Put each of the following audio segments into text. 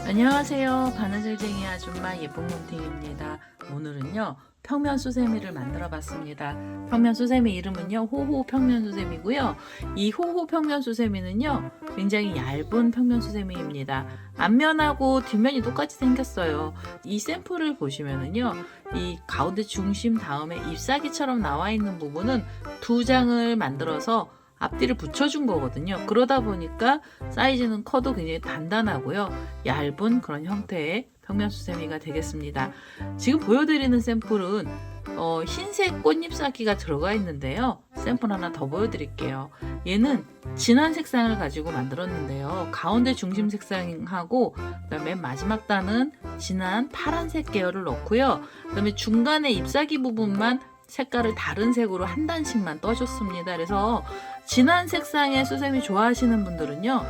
안녕하세요. 바느질쟁이 아줌마 예쁜몸팅입니다. 오늘은요 평면 수세미를 만들어 봤습니다. 평면 수세미 이름은요 호호 평면 수세미고요. 이 호호 평면 수세미는요 굉장히 얇은 평면 수세미입니다. 앞면하고 뒷면이 똑같이 생겼어요. 이 샘플을 보시면은요 이 가운데 중심 다음에 잎사귀처럼 나와 있는 부분은 두 장을 만들어서 앞뒤를 붙여준 거거든요. 그러다 보니까 사이즈는 커도 굉장히 단단하고요. 얇은 그런 형태의 평면 수세미가 되겠습니다. 지금 보여드리는 샘플은 흰색 꽃잎사귀가 들어가 있는데요. 샘플 하나 더 보여드릴게요. 얘는 진한 색상을 가지고 만들었는데요. 가운데 중심 색상하고 그다음에 맨 마지막 단은 진한 파란색 계열을 넣고요. 그다음에 중간에 잎사귀 부분만 색깔을 다른 색으로 한 단씩만 떠줬습니다. 그래서 진한 색상의 수세미 좋아하시는 분들은요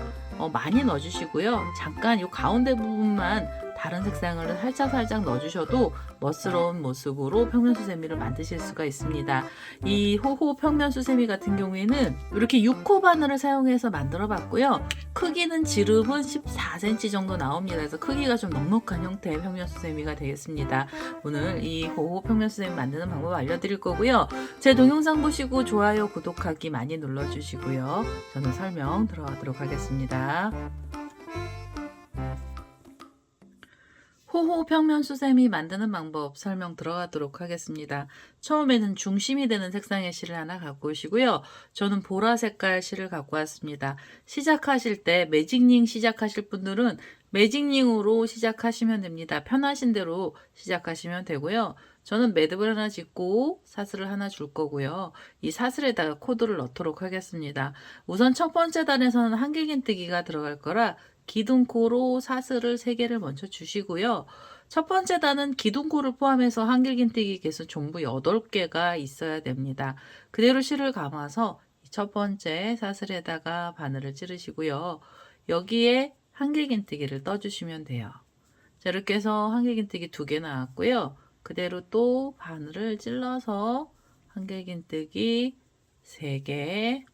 많이 넣어주시고요. 잠깐 이 가운데 부분만 다른 색상을 살짝 넣어주셔도 멋스러운 모습으로 평면 수세미를 만드실 수가 있습니다. 이 호호 평면 수세미 같은 경우에는 이렇게 6호 바늘을 사용해서 만들어 봤고요. 크기는 지름은 14cm 정도 나옵니다. 그래서 크기가 좀 넉넉한 형태의 평면 수세미가 되겠습니다. 오늘 이 호호 평면 수세미 만드는 방법 알려드릴 거고요. 제 동영상 보시고 좋아요, 구독하기 많이 눌러주시고요. 저는 설명 들어가도록 하겠습니다. 호호 평면 수세미 만드는 방법 설명 들어가도록 하겠습니다. 처음에는 중심이 되는 색상의 실을 하나 갖고 오시고요. 저는 보라 색깔 실을 갖고 왔습니다. 시작하실 때 매직링 시작하실 분들은 매직링으로 시작하시면 됩니다. 편하신 대로 시작하시면 되고요. 저는 매듭을 하나 짓고 사슬을 하나 줄 거고요. 이 사슬에다가 코드를 넣도록 하겠습니다. 우선 첫 번째 단에서는 한길긴뜨기가 들어갈 거라 기둥코로 사슬을 3개를 먼저 주시고요. 첫 번째 단은 기둥코를 포함해서 한길긴뜨기 개수 전부 8개가 있어야 됩니다. 그대로 실을 감아서 첫 번째 사슬에다가 바늘을 찌르시고요. 여기에 한길긴뜨기를 떠주시면 돼요. 자, 이렇게 해서 한길긴뜨기 2개 나왔고요. 그대로 또 바늘을 찔러서 한길긴뜨기 3개,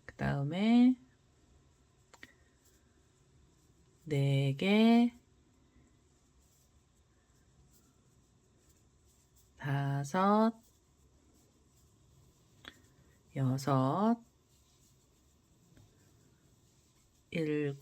그 다음에 4개, 5, 6, 7,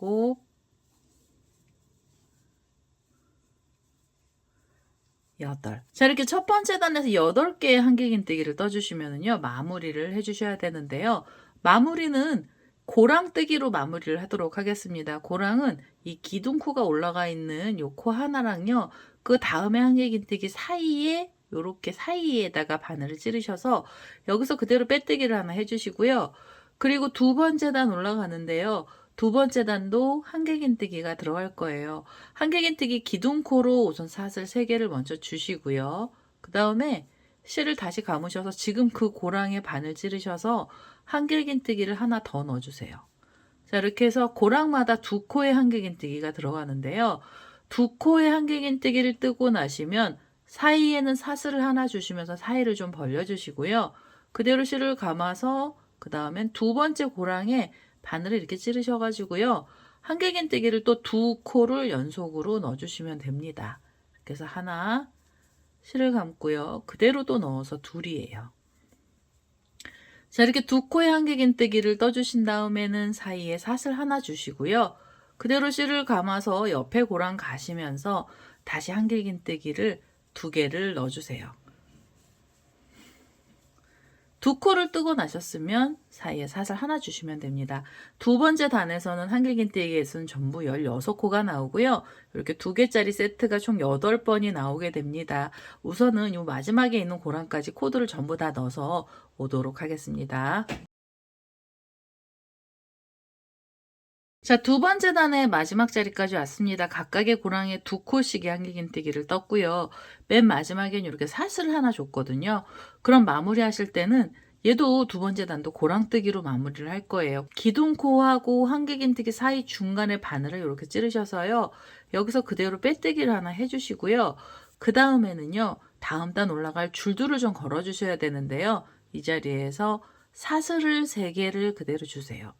8. 자, 이렇게 첫 번째 단에서 8개의 한길긴뜨기를 떠주시면은요, 마무리를 해주셔야 되는데요. 마무리는 고랑뜨기로 마무리를 하도록 하겠습니다. 고랑은 이 기둥코가 올라가 있는 요 코 하나랑요, 그 다음에 한길긴뜨기 사이에 요렇게 사이에다가 바늘을 찌르셔서 여기서 그대로 빼뜨기를 하나 해주시고요. 그리고 두 번째 단 올라가는데요. 두 번째 단도 한길긴뜨기가 들어갈 거예요. 한길긴뜨기 기둥코로 우선 사슬 3개를 먼저 주시고요. 그 다음에 실을 다시 감으셔서 지금 그 고랑에 바늘 찌르셔서 한길긴뜨기를 하나 더 넣어주세요. 자, 이렇게 해서 고랑마다 2코의 한길긴뜨기가 들어가는데요. 2코의 한길긴뜨기를 뜨고 나시면 사이에는 사슬을 하나 주시면서 사이를 좀 벌려주시고요. 그대로 실을 감아서 그 다음엔 두 번째 고랑에 바늘을 이렇게 찌르셔가지고요. 한길긴뜨기를 또 2코를 연속으로 넣어주시면 됩니다. 그래서 하나, 실을 감고요. 그대로 또 넣어서 둘이에요. 자, 이렇게 2코의 한길긴뜨기를 떠주신 다음에는 사이에 사슬 하나 주시고요. 그대로 실을 감아서 옆에 고랑 가시면서 다시 한길긴뜨기를 2개를 넣어주세요. 2코를 뜨고 나셨으면 사이에 사슬 하나 주시면 됩니다. 두 번째 단에서는 한길긴뜨기 개수는 전부 16코가 나오고요. 이렇게 2개짜리 세트가 총 8번이 나오게 됩니다. 우선은 이 마지막에 있는 고랑까지 코드를 전부 다 넣어서 오도록 하겠습니다. 자, 두 번째 단의 마지막 자리까지 왔습니다. 각각의 고랑에 2코씩의 한길긴뜨기를 떴고요. 맨 마지막엔 이렇게 사슬을 하나 줬거든요. 그럼 마무리 하실 때는 얘도 두 번째 단도 고랑뜨기로 마무리를 할 거예요. 기둥코하고 한길긴뜨기 사이 중간에 바늘을 이렇게 찌르셔서요. 여기서 그대로 빼뜨기를 하나 해주시고요. 그 다음에는요, 다음 단 올라갈 줄들을 좀 걸어 주셔야 되는데요. 이 자리에서 사슬을 3개를 그대로 주세요.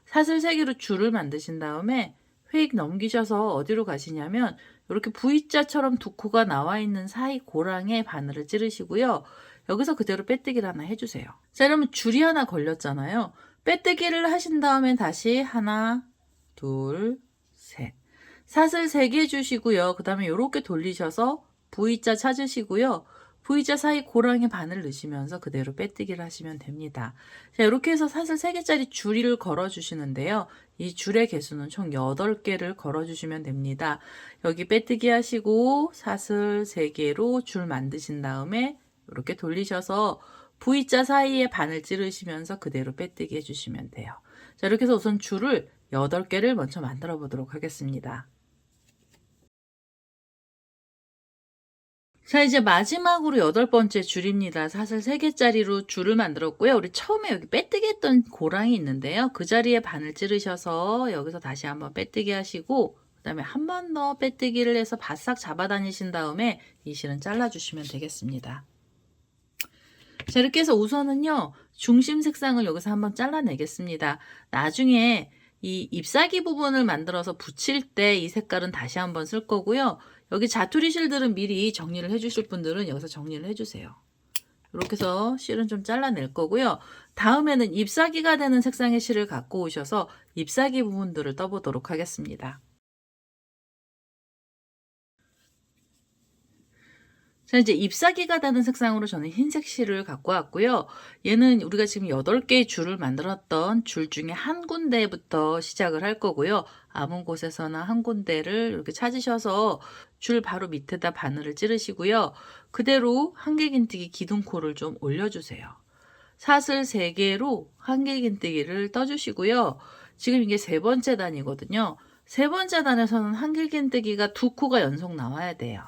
사슬 3개로 줄을 만드신 다음에 휙 넘기셔서 어디로 가시냐면 이렇게 V자처럼 두 코가 나와 있는 사이 고랑에 바늘을 찌르시고요. 여기서 그대로 빼뜨기를 하나 해주세요. 자, 그러면 줄이 하나 걸렸잖아요. 빼뜨기를 하신 다음에 다시 하나, 둘, 셋. 사슬 3개 주시고요. 그 다음에 이렇게 돌리셔서 V자 찾으시고요. V자 사이 고랑에 바늘 넣으시면서 그대로 빼뜨기를 하시면 됩니다. 자, 이렇게 해서 사슬 3개짜리 줄을 걸어 주시는데요. 이 줄의 개수는 총 8개를 걸어 주시면 됩니다. 여기 빼뜨기 하시고 사슬 3개로 줄 만드신 다음에 이렇게 돌리셔서 V자 사이에 바늘 찌르시면서 그대로 빼뜨기 해주시면 돼요. 자, 이렇게 해서 우선 줄을 8개를 먼저 만들어 보도록 하겠습니다. 자, 이제 마지막으로 8번째 줄입니다. 사슬 3개짜리로 줄을 만들었고요. 우리 처음에 여기 빼뜨기 했던 고랑이 있는데요. 그 자리에 바늘 찌르셔서 여기서 다시 한번 빼뜨기 하시고 그 다음에 한 번 더 빼뜨기를 해서 바싹 잡아 다니신 다음에 이 실은 잘라주시면 되겠습니다. 자, 이렇게 해서 우선은요, 중심 색상을 여기서 한번 잘라내겠습니다. 나중에 이 잎사귀 부분을 만들어서 붙일 때 이 색깔은 다시 한번 쓸 거고요. 여기 자투리 실들은 미리 정리를 해주실 분들은 여기서 정리를 해주세요. 이렇게 해서 실은 좀 잘라낼 거고요. 다음에는 잎사귀가 되는 색상의 실을 갖고 오셔서 잎사귀 부분들을 떠보도록 하겠습니다. 자, 이제 잎사귀가 되는 색상으로 저는 흰색 실을 갖고 왔고요. 얘는 우리가 지금 8개의 줄을 만들었던 줄 중에 한 군데부터 시작을 할 거고요. 아무 곳에서나 한 군데를 이렇게 찾으셔서 줄 바로 밑에다 바늘을 찌르시고요. 그대로 한길긴뜨기 기둥코를 좀 올려주세요. 사슬 3개로 한길긴뜨기를 떠주시고요. 지금 이게 3번째 단이거든요. 3번째 단에서는 한길긴뜨기가 2코가 연속 나와야 돼요.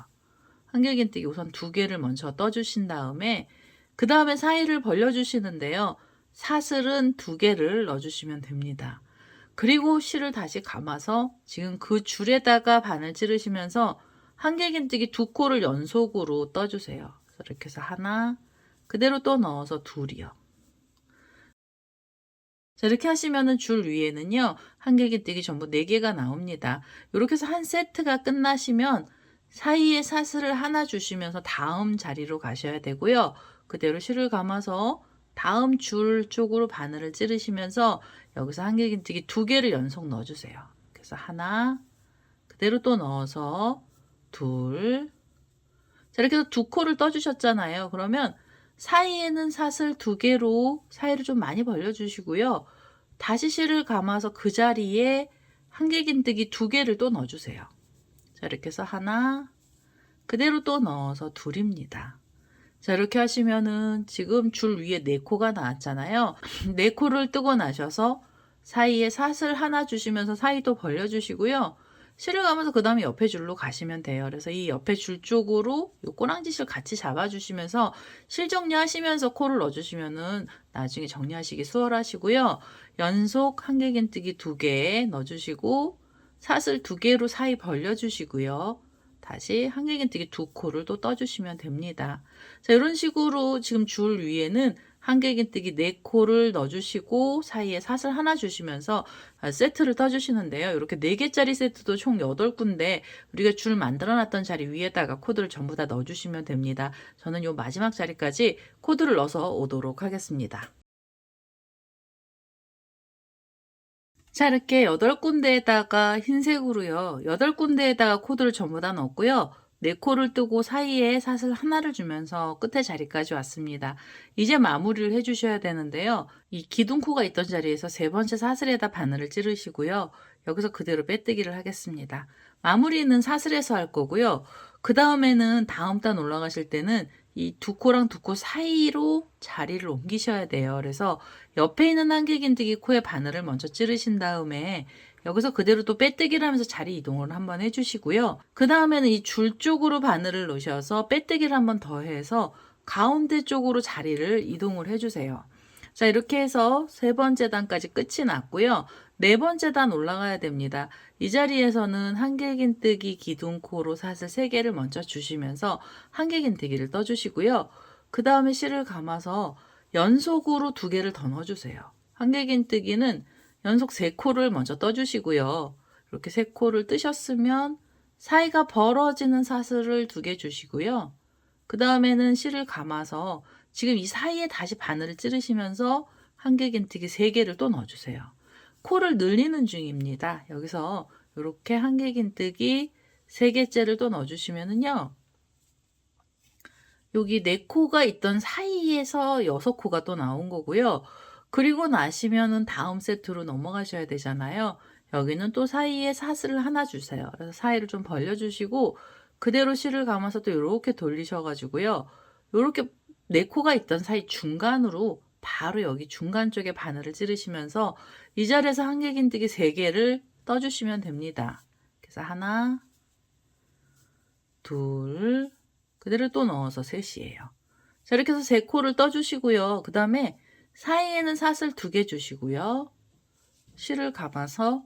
한길긴뜨기 우선 2개를 먼저 떠주신 다음에 그 다음에 사이를 벌려주시는데요. 사슬은 2개를 넣어주시면 됩니다. 그리고 실을 다시 감아서 지금 그 줄에다가 바늘 찌르시면서 한길긴뜨기 2코를 연속으로 떠주세요. 이렇게 해서 하나, 그대로 또 넣어서 둘이요. 자, 이렇게 하시면은 줄 위에는요, 한길긴뜨기 전부 4개가 나옵니다. 이렇게 해서 한 세트가 끝나시면 사이에 사슬을 하나 주시면서 다음 자리로 가셔야 되고요. 그대로 실을 감아서 다음 줄 쪽으로 바늘을 찌르시면서 여기서 한길긴뜨기 2개를 연속 넣어주세요. 그래서 하나, 그대로 또 넣어서 둘. 자, 이렇게 해서 2코를 떠주셨잖아요. 그러면 사이에는 사슬 2개로 사이를 좀 많이 벌려주시고요. 다시 실을 감아서 그 자리에 한길긴뜨기 2개를 또 넣어주세요. 자, 이렇게 해서 하나, 그대로 또 넣어서 둘입니다. 자, 이렇게 하시면은 지금 줄 위에 4코가 나왔잖아요. 4코를 뜨고 나셔서 사이에 사슬 하나 주시면서 사이도 벌려주시고요. 실을 감아서 그 다음에 옆에 줄로 가시면 돼요. 그래서 이 옆에 줄 쪽으로 이 꼬랑지실 같이 잡아주시면서 실 정리하시면서 코를 넣어주시면은 나중에 정리하시기 수월하시고요. 연속 한길긴뜨기 2개 넣어주시고 사슬 2개로 사이 벌려주시고요. 다시 한길긴뜨기 2코를 또 떠주시면 됩니다. 자, 이런 식으로 지금 줄 위에는 한길긴뜨기 4코를 넣어주시고 사이에 사슬 하나 주시면서 세트를 떠주시는데요. 이렇게 4개짜리 세트도 총 8군데 우리가 줄 만들어놨던 자리 위에다가 코드를 전부 다 넣어주시면 됩니다. 저는 요 마지막 자리까지 코드를 넣어서 오도록 하겠습니다. 자, 이렇게 8군데에다가 흰색으로요. 8군데에다가 코드를 전부 다 넣었고요. 4코를 뜨고 사이에 사슬 하나를 주면서 끝에 자리까지 왔습니다. 이제 마무리를 해주셔야 되는데요. 이 기둥코가 있던 자리에서 3번째 사슬에다 바늘을 찌르시고요. 여기서 그대로 빼뜨기를 하겠습니다. 마무리는 사슬에서 할 거고요. 그 다음에는 다음 단 올라가실 때는 이 2코랑 2코 사이로 자리를 옮기셔야 돼요. 그래서 옆에 있는 한길긴뜨기 코에 바늘을 먼저 찌르신 다음에 여기서 그대로 또 빼뜨기를 하면서 자리 이동을 한번 해주시고요. 그 다음에는 이 줄 쪽으로 바늘을 넣으셔서 빼뜨기를 한번 더 해서 가운데 쪽으로 자리를 이동을 해주세요. 자, 이렇게 해서 3번째 단까지 끝이 났고요. 네 번째 단 올라가야 됩니다. 이 자리에서는 한길긴뜨기 기둥코로 사슬 3개를 먼저 주시면서 한길긴뜨기를 떠주시고요. 그 다음에 실을 감아서 연속으로 2개를 더 넣어주세요. 한길긴뜨기는 연속 3코를 먼저 떠주시고요. 이렇게 3코를 뜨셨으면 사이가 벌어지는 사슬을 2개 주시고요. 그 다음에는 실을 감아서 지금 이 사이에 다시 바늘을 찌르시면서 한길긴뜨기 3개를 또 넣어주세요. 코를 늘리는 중입니다. 여기서 이렇게 한길긴뜨기 3개째를 또 넣어주시면은요. 여기 4코가 있던 사이에서 6코가 또 나온 거고요. 그리고 나시면은 다음 세트로 넘어가셔야 되잖아요. 여기는 또 사이에 사슬을 하나 주세요. 그래서 사이를 좀 벌려주시고 그대로 실을 감아서 또 이렇게 돌리셔가지고요. 이렇게 4코가 있던 사이 중간으로 바로 여기 중간 쪽에 바늘을 찌르시면서 이 자리에서 한길긴뜨기 3개를 떠주시면 됩니다. 그래서 하나, 둘, 그대로 또 넣어서 셋이에요. 자, 이렇게 해서 3코를 떠주시고요. 그 다음에 사이에는 사슬 2개 주시고요. 실을 감아서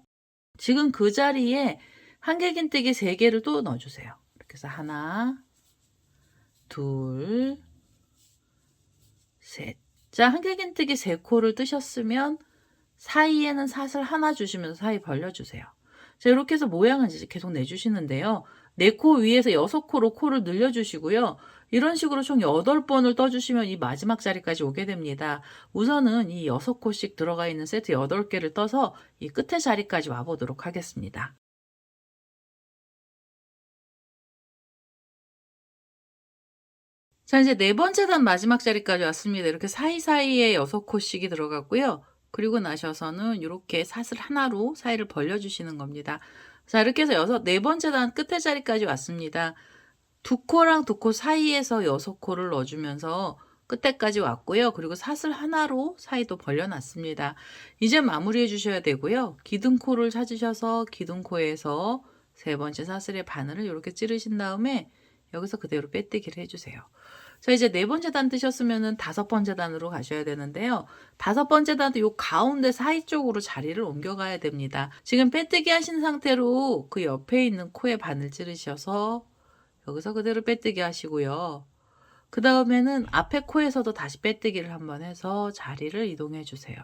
지금 그 자리에 한길긴뜨기 3개를 또 넣어주세요. 이렇게 해서 하나, 둘, 셋. 자, 한길긴뜨기 3코를 뜨셨으면 사이에는 사슬 하나 주시면서 사이 벌려주세요. 자, 이렇게 해서 모양을 이제 계속 내주시는데요. 4코 위에서 6코로 코를 늘려주시고요. 이런 식으로 총 8번을 떠주시면 이 마지막 자리까지 오게 됩니다. 우선은 이 6코씩 들어가 있는 세트 8개를 떠서 이 끝에 자리까지 와보도록 하겠습니다. 자, 이제 4번째 단 마지막 자리까지 왔습니다. 이렇게 사이사이에 6코씩이 들어갔고요. 그리고 나셔서는 이렇게 사슬 하나로 사이를 벌려주시는 겁니다. 자, 이렇게 해서 4번째 단 끝에 자리까지 왔습니다. 2코랑 2코 사이에서 6코를 넣어주면서 끝에까지 왔고요. 그리고 사슬 하나로 사이도 벌려놨습니다. 이제 마무리해 주셔야 되고요. 기둥코를 찾으셔서 기둥코에서 3번째 사슬의 바늘을 이렇게 찌르신 다음에 여기서 그대로 빼뜨기를 해주세요. 자, 이제 4번째 단 뜨셨으면은 5번째 단으로 가셔야 되는데요. 5번째 단도 요 가운데 사이 쪽으로 자리를 옮겨가야 됩니다. 지금 빼뜨기 하신 상태로 그 옆에 있는 코에 바늘 찌르셔서 여기서 그대로 빼뜨기 하시고요. 그 다음에는 앞에 코에서도 다시 빼뜨기를 한번 해서 자리를 이동해 주세요.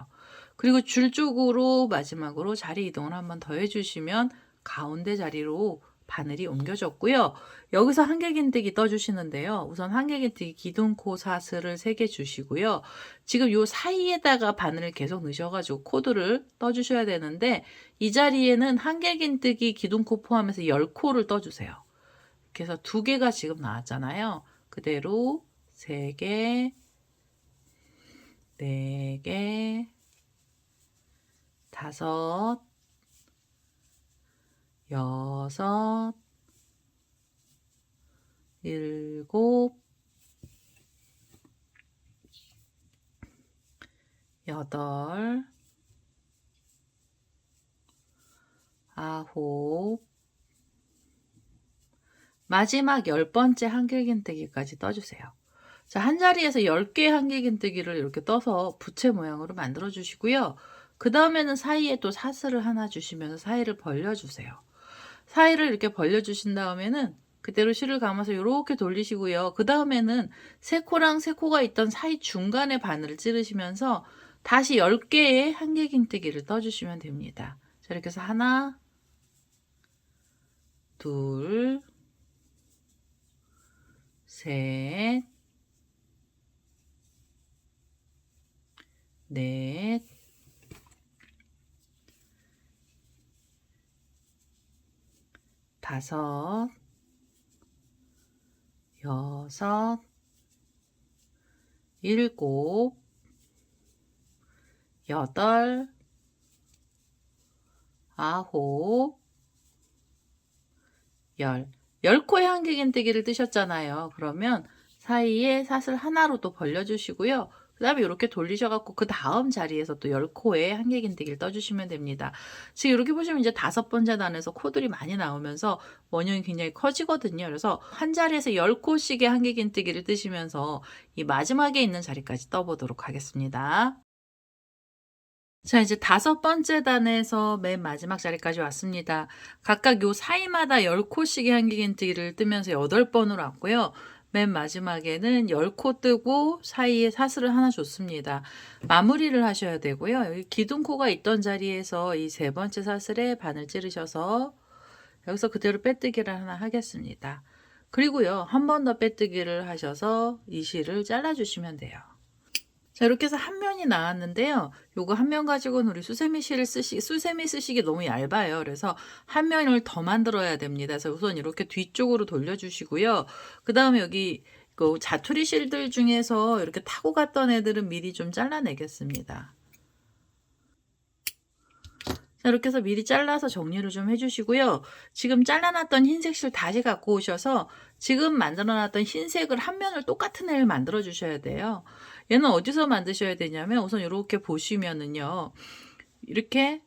그리고 줄 쪽으로 마지막으로 자리 이동을 한번 더 해주시면 가운데 자리로 바늘이 옮겨졌고요. 여기서 한길긴뜨기 떠주시는데요. 우선 한길긴뜨기 기둥코 사슬을 3개 주시고요. 지금 요 사이에다가 바늘을 계속 넣으셔가지고 코드를 떠주셔야 되는데 이 자리에는 한길긴뜨기 기둥코 포함해서 10코를 떠주세요. 이렇게 해서 2개가 지금 나왔잖아요. 그대로 3개, 4개, 5, 6, 7, 8, 9, 마지막 10번째 한길긴뜨기까지 떠주세요. 자, 한 자리에서 10개의 한길긴뜨기를 이렇게 떠서 부채 모양으로 만들어 주시고요. 그 다음에는 사이에 또 사슬을 하나 주시면서 사이를 벌려주세요. 사이를 이렇게 벌려주신 다음에는 그대로 실을 감아서 이렇게 돌리시고요. 그 다음에는 3코랑 3코가 있던 사이 중간에 바늘을 찌르시면서 다시 10개의 한길긴뜨기를 떠주시면 됩니다. 자, 이렇게 해서 하나, 둘, 셋, 넷, 다섯, 여섯, 일곱, 여덟, 아홉, 10코의 한길긴뜨기를 뜨셨잖아요. 그러면 사이에 사슬 하나로 또 벌려주시고요. 그 다음에 이렇게 돌리셔갖고 그 다음 자리에서 또 10코의 한길긴뜨기를 떠주시면 됩니다. 지금 이렇게 보시면 이제 5번째 단에서 코들이 많이 나오면서 원형이 굉장히 커지거든요. 그래서 한 자리에서 10코씩의 한길긴뜨기를 뜨시면서 이 마지막에 있는 자리까지 떠보도록 하겠습니다. 자, 이제 5번째 단에서 맨 마지막 자리까지 왔습니다. 각각 요 사이마다 10코씩의 한길긴뜨기를 뜨면서 8번으로 왔고요. 맨 마지막에는 10코 뜨고 사이에 사슬을 하나 줬습니다. 마무리를 하셔야 되고요. 여기 기둥코가 있던 자리에서 이 3번째 사슬에 바늘 찌르셔서 여기서 그대로 빼뜨기를 하나 하겠습니다. 그리고요, 한 번 더 빼뜨기를 하셔서 이 실을 잘라주시면 돼요. 자, 이렇게 해서 한 면이 나왔는데요. 요거 한 면 가지고는 우리 수세미 실을 수세미 쓰시기 너무 얇아요. 그래서 한 면을 더 만들어야 됩니다. 그래서 우선 이렇게 뒤쪽으로 돌려주시고요. 그 다음에 여기 그 자투리 실들 중에서 이렇게 타고 갔던 애들은 미리 좀 잘라내겠습니다. 자, 이렇게 해서 미리 잘라서 정리를 좀 해주시고요. 지금 잘라놨던 흰색 실 다시 갖고 오셔서 지금 만들어놨던 흰색을 한 면을 똑같은 애를 만들어 주셔야 돼요. 얘는 어디서 만드셔야 되냐면 우선 이렇게 보시면은요. 이렇게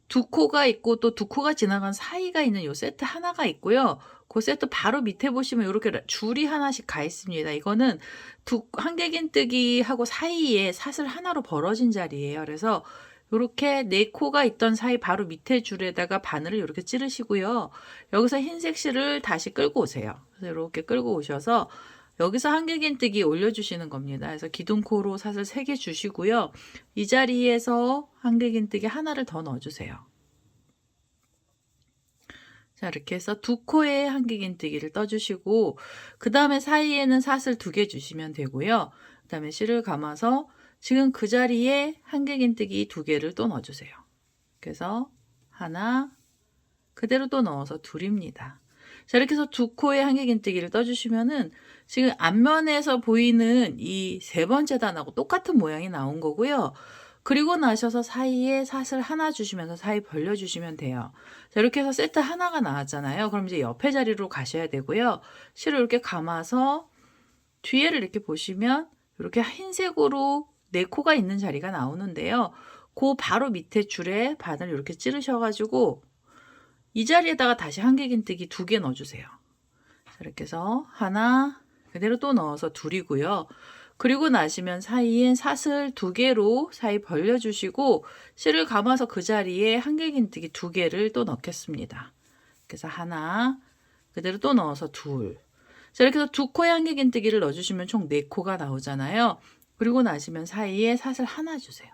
두 코가 있고 또 두 코가 지나간 사이가 있는 요 세트 하나가 있고요. 그 세트 바로 밑에 보시면 이렇게 줄이 하나씩 가 있습니다. 이거는 한길긴뜨기하고 사이에 사슬 하나로 벌어진 자리예요. 그래서 요렇게 4코가 있던 사이 바로 밑에 줄에다가 바늘을 이렇게 찌르시고요. 여기서 흰색 실을 다시 끌고 오세요. 그래서 이렇게 끌고 오셔서 여기서 한길긴뜨기 올려주시는 겁니다. 그래서 기둥코로 사슬 3개 주시고요. 이 자리에서 한길긴뜨기 하나를 더 넣어주세요. 자, 이렇게 해서 2코에 한길긴뜨기를 떠주시고 그 다음에 사이에는 사슬 2개 주시면 되고요. 그 다음에 실을 감아서 지금 그 자리에 한길긴뜨기 2개를 또 넣어주세요. 그래서 하나, 그대로 또 넣어서 둘입니다. 자, 이렇게 해서 2코에 한길긴뜨기를 떠주시면은 지금 앞면에서 보이는 이 3번째 단하고 똑같은 모양이 나온 거고요. 그리고 나셔서 사이에 사슬 하나 주시면서 사이 벌려주시면 돼요. 자, 이렇게 해서 세트 하나가 나왔잖아요. 그럼 이제 옆에 자리로 가셔야 되고요. 실을 이렇게 감아서 뒤에를 이렇게 보시면 이렇게 흰색으로 4코가 있는 자리가 나오는데요. 그 바로 밑에 줄에 바늘 이렇게 찌르셔가지고 이 자리에다가 다시 한길긴뜨기 2개 넣어주세요. 자, 이렇게 해서 하나, 그대로 또 넣어서 둘이고요. 그리고 나시면 사이엔 사슬 2개로 사이 벌려주시고 실을 감아서 그 자리에 한길긴뜨기 2개를 또 넣겠습니다. 그래서 하나, 그대로 또 넣어서 둘. 자, 이렇게 해서 2코에 한길긴뜨기를 넣어주시면 총 4코가 나오잖아요. 그리고 나시면 사이에 사슬 하나 주세요.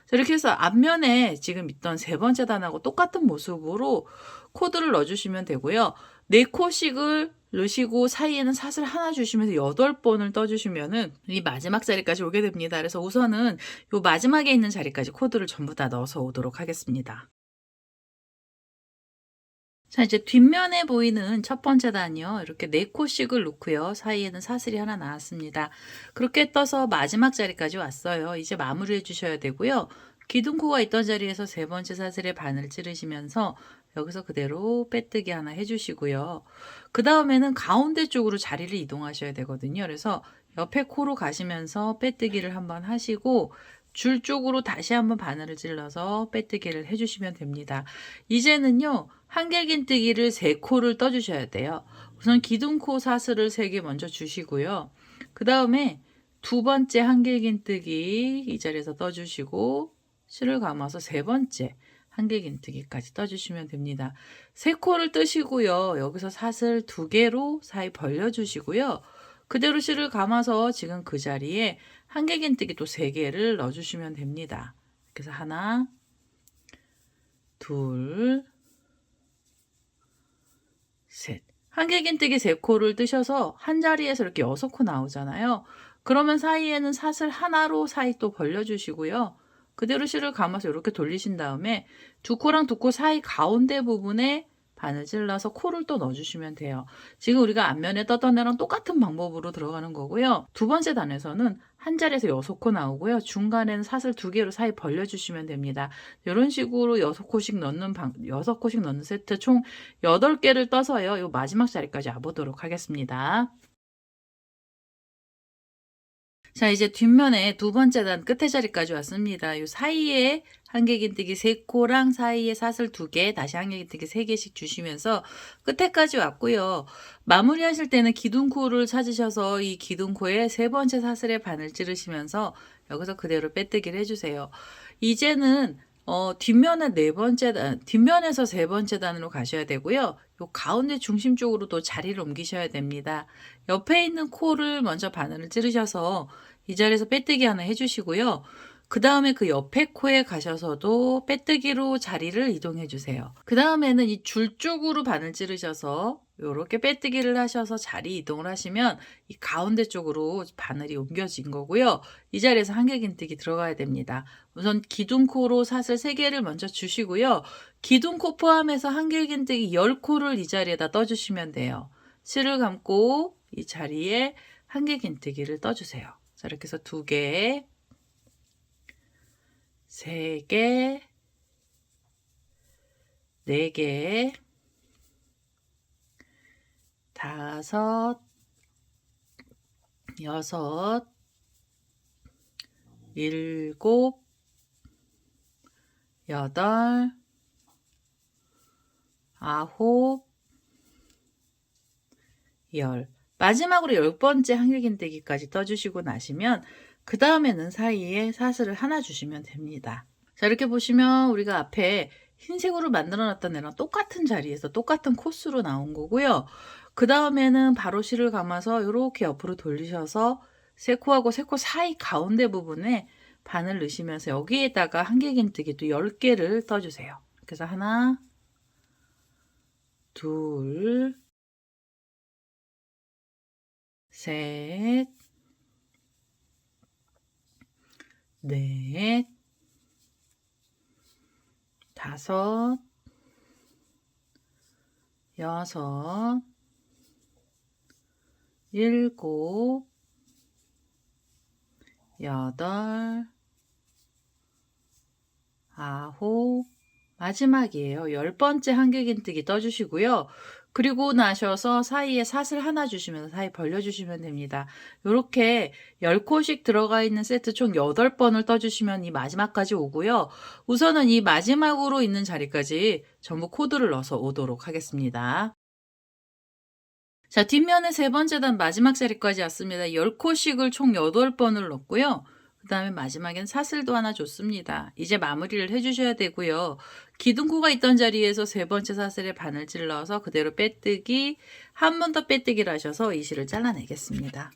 자, 이렇게 해서 앞면에 지금 있던 3번째 단하고 똑같은 모습으로 코드를 넣어주시면 되고요. 4코씩을 넣으시고 사이에는 사슬 하나 주시면서 8번을 떠주시면은 이 마지막 자리까지 오게 됩니다. 그래서 우선은 이 마지막에 있는 자리까지 코드를 전부 다 넣어서 오도록 하겠습니다. 자, 이제 뒷면에 보이는 첫 번째 단이요. 이렇게 4코씩을 놓고요. 사이에는 사슬이 하나 나왔습니다. 그렇게 떠서 마지막 자리까지 왔어요. 이제 마무리해 주셔야 되고요. 기둥코가 있던 자리에서 3번째 사슬에 바늘 찌르시면서 여기서 그대로 빼뜨기 하나 해주시고요. 그 다음에는 가운데 쪽으로 자리를 이동하셔야 되거든요. 그래서 옆에 코로 가시면서 빼뜨기를 한번 하시고 줄 쪽으로 다시 한번 바늘을 찔러서 빼뜨기를 해주시면 됩니다. 이제는요, 한길긴뜨기를 3코를 떠주셔야 돼요. 우선 기둥코 사슬을 3개 먼저 주시고요. 그 다음에 2번째 한길긴뜨기 이 자리에서 떠주시고 실을 감아서 3번째 한길긴뜨기까지 떠주시면 됩니다. 3코를 뜨시고요. 여기서 사슬 2개로 사이 벌려주시고요. 그대로 실을 감아서 지금 그 자리에 한길긴뜨기 또 3개를 넣어주시면 됩니다. 그래서 하나, 둘, 셋. 한길긴뜨기 3코를 뜨셔서 한 자리에서 이렇게 6코 나오잖아요. 그러면 사이에는 사슬 하나로 사이 또 벌려주시고요. 그대로 실을 감아서 이렇게 돌리신 다음에 2코랑 2코 사이 가운데 부분에 바늘 찔러서 코를 또 넣어주시면 돼요. 지금 우리가 앞면에 떴던 애랑 똑같은 방법으로 들어가는 거고요. 2번째 단에서는 한 자리에서 6코 나오고요. 중간에는 사슬 2개로 사이 벌려주시면 됩니다. 이런 식으로 6코씩 넣는 6코씩 넣는 세트 총 8개를 떠서요. 이 마지막 자리까지 와보도록 하겠습니다. 자, 이제 뒷면에 2번째 단 끝에 자리까지 왔습니다. 이 사이에 한길긴뜨기 3코랑 사이에 사슬 2개, 다시 한길긴뜨기 3개씩 주시면서 끝에까지 왔고요. 마무리하실 때는 기둥코를 찾으셔서 이 기둥코에 3번째 사슬에 바늘 찌르시면서 여기서 그대로 빼뜨기를 해주세요. 이제는 뒷면에 뒷면에서 세 번째 단으로 가셔야 되고요. 요 가운데 중심 쪽으로도 자리를 옮기셔야 됩니다. 옆에 있는 코를 먼저 바늘을 찌르셔서 이 자리에서 빼뜨기 하나 해주시고요. 그 다음에 그 옆에 코에 가셔서도 빼뜨기로 자리를 이동해 주세요. 그 다음에는 이 줄 쪽으로 바늘 찌르셔서 이렇게 빼뜨기를 하셔서 자리 이동을 하시면 이 가운데 쪽으로 바늘이 옮겨진 거고요. 이 자리에서 한길긴뜨기 들어가야 됩니다. 우선 기둥코로 사슬 3개를 먼저 주시고요. 기둥코 포함해서 한길긴뜨기 10코를 이 자리에다 떠주시면 돼요. 실을 감고 이 자리에 한길긴뜨기를 떠주세요. 자, 이렇게 해서 2개, 3개, 4개, 5, 6, 7, 8, 9, 10. 마지막으로 10번째 한길긴뜨기까지 떠주시고 나시면 그 다음에는 사이에 사슬을 하나 주시면 됩니다. 자, 이렇게 보시면 우리가 앞에 흰색으로 만들어 놨던 애랑 똑같은 자리에서 똑같은 코스로 나온 거고요. 그 다음에는 바로 실을 감아서 이렇게 옆으로 돌리셔서 세 코하고 세 코 사이 가운데 부분에 바늘 넣으시면서 여기에다가 한길긴뜨기 또 10개를 떠주세요. 그래서 하나, 둘, 셋, 넷, 5, 6, 7, 8, 9, 마지막이에요. 10번째 한길긴뜨기 떠주시고요. 그리고 나셔서 사이에 사슬 하나 주시면서 사이 벌려주시면 됩니다. 이렇게 10코씩 들어가 있는 세트 총 8번을 떠주시면 이 마지막까지 오고요. 우선은 이 마지막으로 있는 자리까지 전부 코드를 넣어서 오도록 하겠습니다. 자, 뒷면에 세 번째 단 마지막 자리까지 왔습니다. 10코씩을 총 8번을 넣고요. 그 다음에 마지막엔 사슬도 하나 줬습니다. 이제 마무리를 해주셔야 되고요. 기둥코가 있던 자리에서 세 번째 사슬에 바늘질을 넣어서 그대로 빼뜨기, 한 번 더 빼뜨기를 하셔서 이 실을 잘라내겠습니다.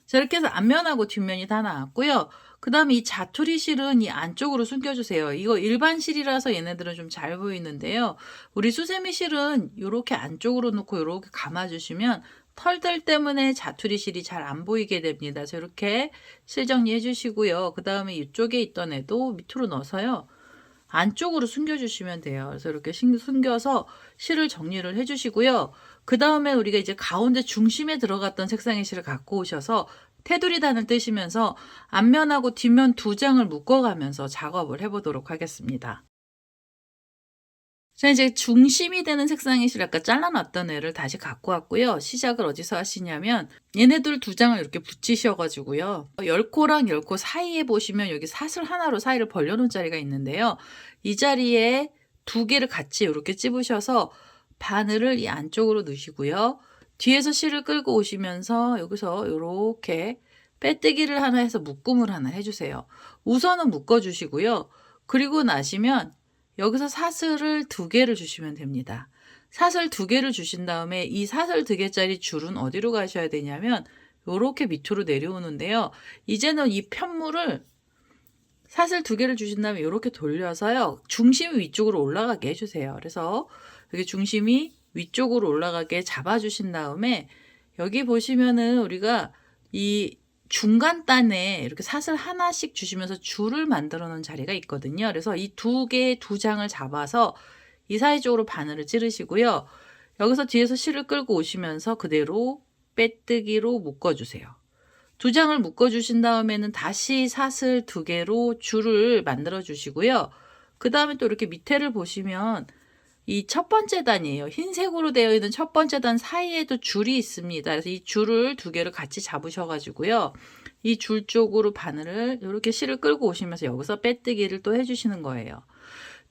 자, 이렇게 해서 앞면하고 뒷면이 다 나왔고요. 그 다음에 이 자투리 실은 이 안쪽으로 숨겨주세요. 이거 일반 실이라서 얘네들은 좀 잘 보이는데요. 우리 수세미 실은 이렇게 안쪽으로 놓고 이렇게 감아주시면 털들 때문에 자투리 실이 잘 안 보이게 됩니다. 그래서 이렇게 실 정리해 주시고요. 그 다음에 이쪽에 있던 애도 밑으로 넣어서요. 안쪽으로 숨겨주시면 돼요. 그래서 이렇게 숨겨서 실을 정리를 해주시고요. 그 다음에 우리가 이제 가운데 중심에 들어갔던 색상의 실을 갖고 오셔서 테두리 단을 뜨시면서 앞면하고 뒷면 2장을 묶어가면서 작업을 해보도록 하겠습니다. 자, 이제 중심이 되는 색상의 실 아까 잘라놨던 애를 다시 갖고 왔고요. 시작을 어디서 하시냐면 얘네들 2장을 이렇게 붙이셔가지고요. 10코랑 10코 사이에 보시면 여기 사슬 하나로 사이를 벌려놓은 자리가 있는데요. 이 자리에 2개를 같이 이렇게 찝으셔서 바늘을 이 안쪽으로 넣으시고요. 뒤에서 실을 끌고 오시면서 여기서 이렇게 빼뜨기를 하나 해서 묶음을 하나 해주세요. 우선은 묶어주시고요. 그리고 나시면 여기서 사슬을 2개를 주시면 됩니다. 사슬 2개를 주신 다음에 이 사슬 2개짜리 줄은 어디로 가셔야 되냐면 이렇게 밑으로 내려오는데요. 이제는 이 편물을 사슬 2개를 주신 다음에 이렇게 돌려서요. 중심이 위쪽으로 올라가게 해주세요. 그래서 여기 중심이 위쪽으로 올라가게 잡아주신 다음에 여기 보시면은 우리가 이 중간 단에 이렇게 사슬 하나씩 주시면서 줄을 만들어 놓은 자리가 있거든요. 그래서 이 2장을 잡아서 이 사이 쪽으로 바늘을 찌르시고요. 여기서 뒤에서 실을 끌고 오시면서 그대로 빼뜨기로 묶어주세요. 2장을 묶어주신 다음에는 다시 사슬 2개로 줄을 만들어 주시고요. 그 다음에 또 이렇게 밑에를 보시면 이 첫 번째 단이에요. 흰색으로 되어 있는 첫 번째 단 사이에도 줄이 있습니다. 그래서 이 줄을 2개를 같이 잡으셔가지고요. 이 줄 쪽으로 바늘을 이렇게 실을 끌고 오시면서 여기서 빼뜨기를 또 해주시는 거예요.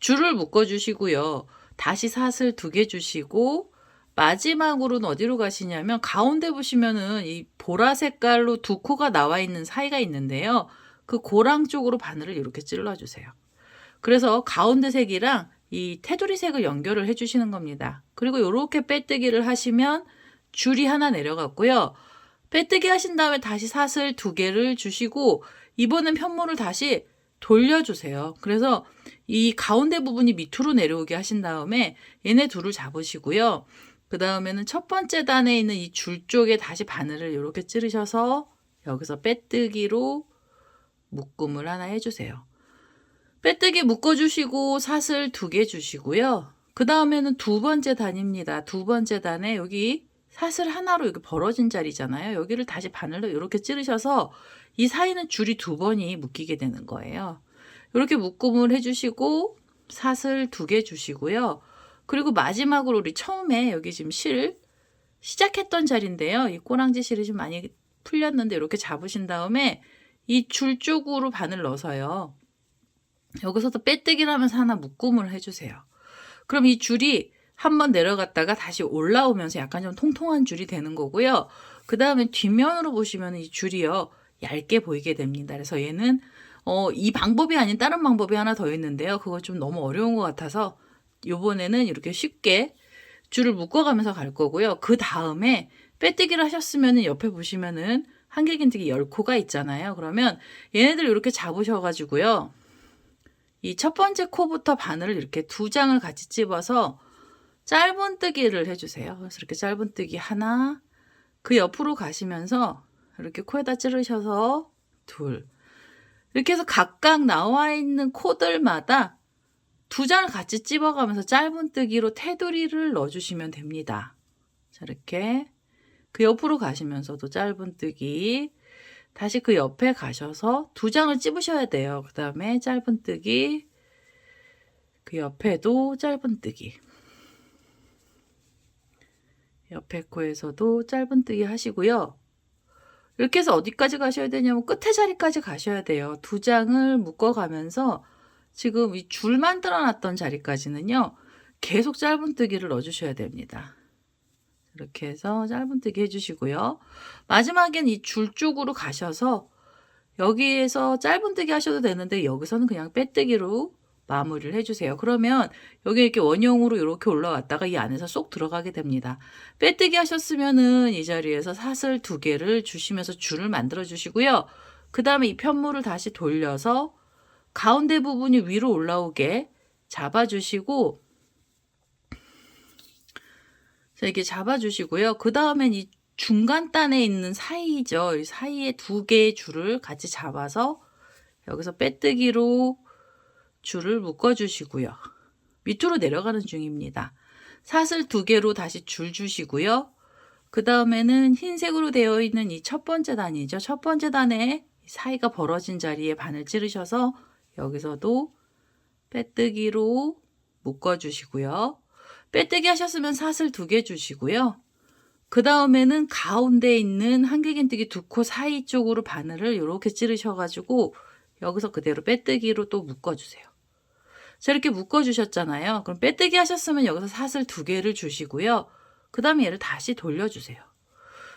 줄을 묶어주시고요. 다시 사슬 2개 주시고 마지막으로는 어디로 가시냐면 가운데 보시면은 이 보라 색깔로 2코가 나와 있는 사이가 있는데요. 그 고랑 쪽으로 바늘을 이렇게 찔러주세요. 그래서 가운데 색이랑 이 테두리 색을 연결을 해주시는 겁니다. 그리고 이렇게 빼뜨기를 하시면 줄이 하나 내려갔고요. 빼뜨기 하신 다음에 다시 사슬 2개를 주시고 이번엔 편물을 다시 돌려주세요. 그래서 이 가운데 부분이 밑으로 내려오게 하신 다음에 얘네 둘을 잡으시고요. 그 다음에는 첫 번째 단에 있는 이 줄 쪽에 다시 바늘을 이렇게 찌르셔서 여기서 빼뜨기로 묶음을 하나 해주세요. 빼뜨기 묶어주시고 사슬 2개 주시고요. 그 다음에는 두 번째 단입니다. 두 번째 단에 여기 사슬 하나로 여기 벌어진 자리잖아요. 여기를 다시 바늘로 이렇게 찌르셔서 이 사이는 줄이 2번이 묶이게 되는 거예요. 이렇게 묶음을 해주시고 사슬 2개 주시고요. 그리고 마지막으로 우리 처음에 여기 지금 실 시작했던 자리인데요. 이 꼬랑지 실이 좀 많이 풀렸는데 이렇게 잡으신 다음에 이 줄 쪽으로 바늘 넣어서요. 여기서도 빼뜨기를 하면서 하나 묶음을 해주세요. 그럼 이 줄이 한번 내려갔다가 다시 올라오면서 약간 좀 통통한 줄이 되는 거고요. 그 다음에 뒷면으로 보시면 이 줄이요. 얇게 보이게 됩니다. 그래서 얘는 이 방법이 아닌 다른 방법이 하나 더 있는데요. 그거 좀 너무 어려운 것 같아서 요번에는 이렇게 쉽게 줄을 묶어가면서 갈 거고요. 그 다음에 빼뜨기를 하셨으면 옆에 보시면은 한길긴뜨기 10코가 있잖아요. 그러면 얘네들 이렇게 잡으셔가지고요. 이 첫 번째 코부터 바늘을 이렇게 2장을 같이 찝어서 짧은뜨기를 해주세요. 그래서 이렇게 짧은뜨기 하나, 그 옆으로 가시면서 이렇게 코에다 찌르셔서 2, 이렇게 해서 각각 나와 있는 코들마다 2장을 같이 찝어가면서 짧은뜨기로 테두리를 넣어주시면 됩니다. 자, 이렇게 그 옆으로 가시면서도 짧은뜨기, 다시 그 옆에 가셔서 2장을 찝으셔야 돼요. 그 다음에 짧은뜨기, 그 옆에도 짧은뜨기, 옆에 코에서도 짧은뜨기 하시고요. 이렇게 해서 어디까지 가셔야 되냐면 끝에 자리까지 가셔야 돼요. 2장을 묶어가면서 지금 이 줄 만들어 놨던 자리까지는요. 계속 짧은뜨기를 넣어주셔야 됩니다. 이렇게 해서 짧은뜨기 해주시고요. 마지막엔 이 줄 쪽으로 가셔서 여기에서 짧은뜨기 하셔도 되는데 여기서는 그냥 빼뜨기로 마무리를 해주세요. 그러면 여기 이렇게 원형으로 이렇게 올라왔다가 이 안에서 쏙 들어가게 됩니다. 빼뜨기 하셨으면은 이 자리에서 사슬 2개를 주시면서 줄을 만들어 주시고요. 그 다음에 이 편물을 다시 돌려서 가운데 부분이 위로 올라오게 잡아주시고, 자, 이렇게 잡아주시고요. 그 다음엔 이 중간 단에 있는 사이죠. 이 사이에 2개의 줄을 같이 잡아서 여기서 빼뜨기로 줄을 묶어주시고요. 밑으로 내려가는 중입니다. 사슬 2개로 다시 줄 주시고요. 그 다음에는 흰색으로 되어 있는 이 첫 번째 단이죠. 첫 번째 단에 사이가 벌어진 자리에 바늘 찌르셔서 여기서도 빼뜨기로 묶어주시고요. 빼뜨기 하셨으면 사슬 2개 주시고요. 그 다음에는 가운데 있는 한길긴뜨기 2코 사이 쪽으로 바늘을 이렇게 찌르셔가지고 여기서 그대로 빼뜨기로 또 묶어주세요. 자, 이렇게 묶어주셨잖아요. 그럼 빼뜨기 하셨으면 여기서 사슬 2개를 주시고요. 그 다음에 얘를 다시 돌려주세요.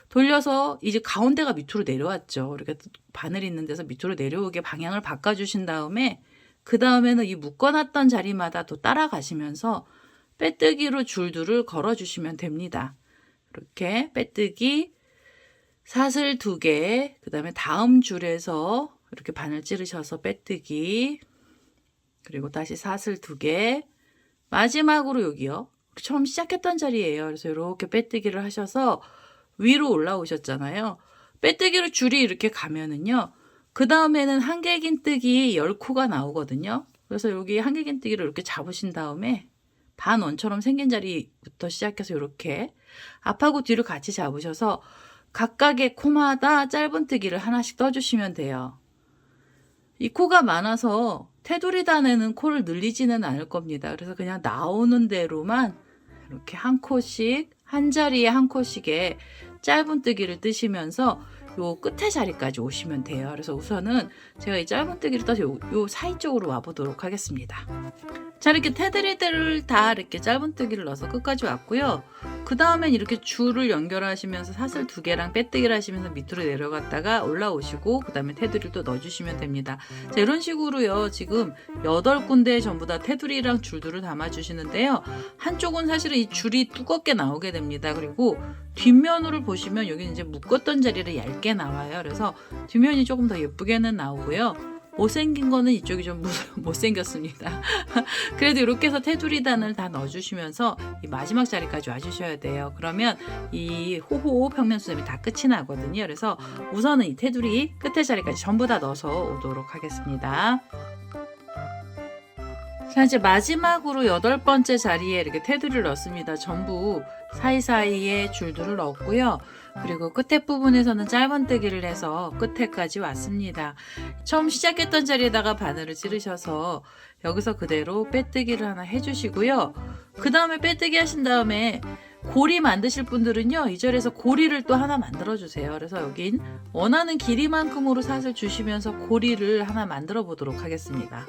돌려서 이제 가운데가 밑으로 내려왔죠. 이렇게 바늘 있는 데서 밑으로 내려오게 방향을 바꿔주신 다음에 그 다음에는 이 묶어놨던 자리마다 또 따라가시면서 빼뜨기로 줄들을 걸어주시면 됩니다. 이렇게 빼뜨기, 사슬 2개, 그 다음에 다음 줄에서 이렇게 바늘 찌르셔서 빼뜨기, 그리고 다시 사슬 2개, 마지막으로 여기요. 처음 시작했던 자리예요. 그래서 이렇게 빼뜨기를 하셔서 위로 올라오셨잖아요. 빼뜨기로 줄이 이렇게 가면은요. 그 다음에는 한길긴뜨기 10코가 나오거든요. 그래서 여기 한길긴뜨기를 이렇게 잡으신 다음에 반원처럼 생긴 자리부터 시작해서 이렇게 앞하고 뒤를 같이 잡으셔서 각각의 코마다 짧은뜨기를 하나씩 떠주시면 돼요. 이 코가 많아서 테두리 단에는 코를 늘리지는 않을 겁니다. 그래서 그냥 나오는 대로만 이렇게 한 코씩, 한 자리에 한 코씩의 짧은뜨기를 뜨시면서 요 끝에 자리까지 오시면 돼요. 그래서 우선은 제가 이 짧은뜨기를 떠서 요 사이 쪽으로 와보도록 하겠습니다. 자, 이렇게 테두리들을 다 이렇게 짧은뜨기를 넣어서 끝까지 왔고요. 그 다음엔 이렇게 줄을 연결하시면서 사슬 2개랑 빼뜨기를 하시면서 밑으로 내려갔다가 올라오시고 그 다음에 테두리를 또 넣어주시면 됩니다. 자, 이런 식으로요. 지금 8군데 전부 다 테두리랑 줄들을 담아주시는데요. 한쪽은 사실은 이 줄이 두껍게 나오게 됩니다. 그리고 뒷면으로 보시면 여기 이제 묶었던 자리를 얇게 나와요. 그래서 뒷면이 조금 더 예쁘게는 나오고요. 못생긴 거는 이쪽이 좀 못생겼습니다. 그래도 이렇게 해서 테두리단을 다 넣어주시면서 이 마지막 자리까지 와주셔야 돼요. 그러면 이 호호 평면 수세미 다 끝이 나거든요. 그래서 우선은 이 테두리 끝에 자리까지 전부 다 넣어서 오도록 하겠습니다. 자, 이제 마지막으로 8번째 자리에 이렇게 테두리를 넣습니다. 전부 사이사이에 줄들을 넣었고요. 그리고 끝에 부분에서는 짧은뜨기를 해서 끝에까지 왔습니다. 처음 시작했던 자리에다가 바늘을 찌르셔서 여기서 그대로 빼뜨기를 하나 해주시고요. 그 다음에 빼뜨기 하신 다음에 고리 만드실 분들은요, 이 자리에서 고리를 또 하나 만들어 주세요. 그래서 여긴 원하는 길이만큼으로 사슬 주시면서 고리를 하나 만들어 보도록 하겠습니다.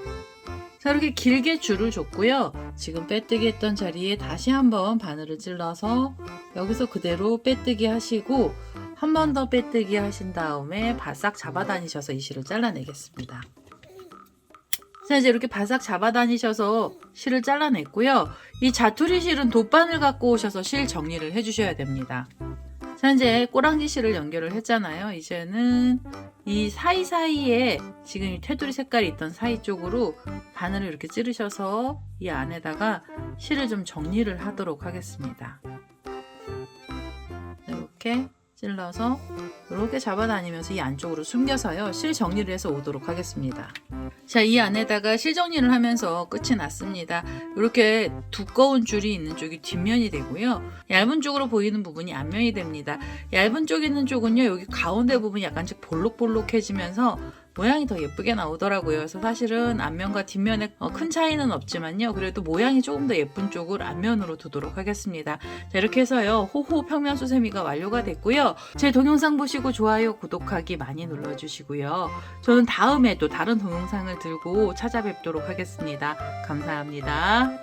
자, 이렇게 길게 줄을 줬고요. 지금 빼뜨기 했던 자리에 다시 한번 바늘을 찔러서 여기서 그대로 빼뜨기 하시고 한 번 더 빼뜨기 하신 다음에 바싹 잡아 다니셔서 이 실을 잘라내겠습니다. 자, 이제 이렇게 바싹 잡아 다니셔서 실을 잘라냈고요. 이 자투리 실은 돗바늘 갖고 오셔서 실 정리를 해주셔야 됩니다. 자, 이제 꼬랑지 실을 연결을 했잖아요. 이제는 이 사이사이에 지금 이 테두리 색깔이 있던 사이 쪽으로 바늘을 이렇게 찌르셔서 이 안에다가 실을 좀 정리를 하도록 하겠습니다. 이렇게 찔러서 이렇게 잡아다니면서 이 안쪽으로 숨겨서요. 실 정리를 해서 오도록 하겠습니다. 자, 이 안에다가 실 정리를 하면서 끝이 났습니다. 이렇게 두꺼운 줄이 있는 쪽이 뒷면이 되고요. 얇은 쪽으로 보이는 부분이 앞면이 됩니다. 얇은 쪽에 있는 쪽은요. 여기 가운데 부분이 약간씩 볼록볼록해지면서 모양이 더 예쁘게 나오더라고요. 그래서 사실은 앞면과 뒷면에 큰 차이는 없지만요. 그래도 모양이 조금 더 예쁜 쪽을 앞면으로 두도록 하겠습니다. 자, 이렇게 해서요. 호호 평면 수세미가 완료가 됐고요. 제 동영상 보시고 좋아요, 구독하기 많이 눌러주시고요. 저는 다음에 또 다른 동영상을 들고 찾아뵙도록 하겠습니다. 감사합니다.